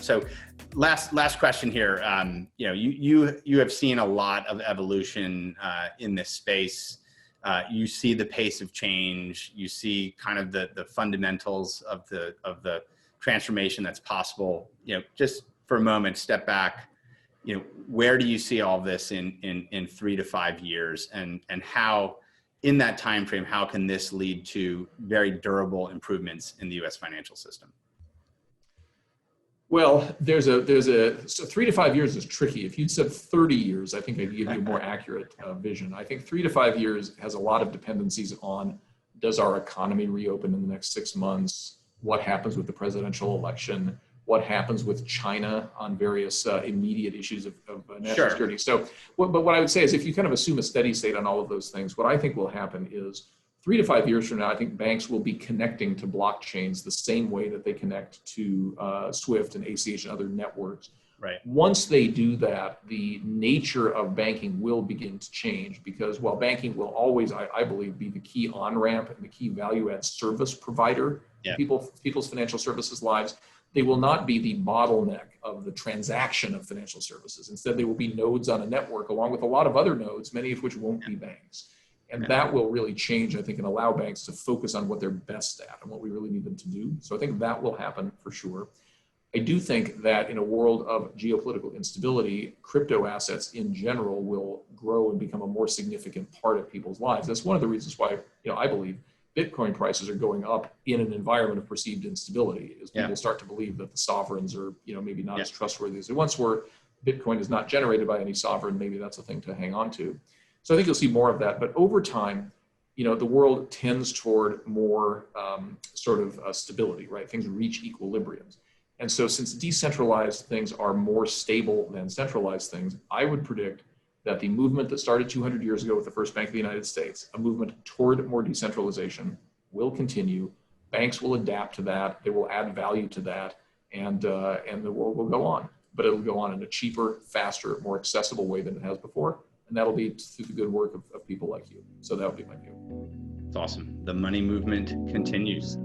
So last question here. You have seen a lot of evolution in this space. You see the pace of change. You see kind of the fundamentals of the transformation that's possible. Just for a moment, step back. Where do you see all this in 3 to 5 years, and how, in that time frame, how can this lead to very durable improvements in the U.S. financial system? Well, so 3 to 5 years is tricky. If you'd said 30 years, I think I'd give you a more accurate vision. I think 3 to 5 years has a lot of dependencies on, does our economy reopen in the next 6 months? What happens with the presidential election? What happens with China on various immediate issues of national security? So, but what I would say is, if you kind of assume a steady state on all of those things, what I think will happen is 3 to 5 years from now, I think banks will be connecting to blockchains the same way that they connect to SWIFT and ACH and other networks. Right. Once they do that, the nature of banking will begin to change, because while banking will always, I believe, be the key on-ramp and the key value-add service provider in people's financial services lives, they will not be the bottleneck of the transaction of financial services. Instead, they will be nodes on a network along with a lot of other nodes, many of which won't be banks. And that will really change, I think, and allow banks to focus on what they're best at and what we really need them to do. So I think that will happen for sure. I do think that in a world of geopolitical instability, crypto assets in general will grow and become a more significant part of people's lives. That's one of the reasons why, I believe Bitcoin prices are going up in an environment of perceived instability, as people start to believe that the sovereigns are, maybe not as trustworthy as they once were. Bitcoin is not generated by any sovereign. Maybe that's a thing to hang on to. So I think you'll see more of that. But over time, the world tends toward more stability, right? Things reach equilibriums. And so since decentralized things are more stable than centralized things, I would predict that the movement that started 200 years ago with the first Bank of the United States, a movement toward more decentralization, will continue. Banks will adapt to that. They will add value to that, and the world will go on. But it'll go on in a cheaper, faster, more accessible way than it has before. And that'll be through the good work of people like you. So that would be my view. It's awesome. The money movement continues.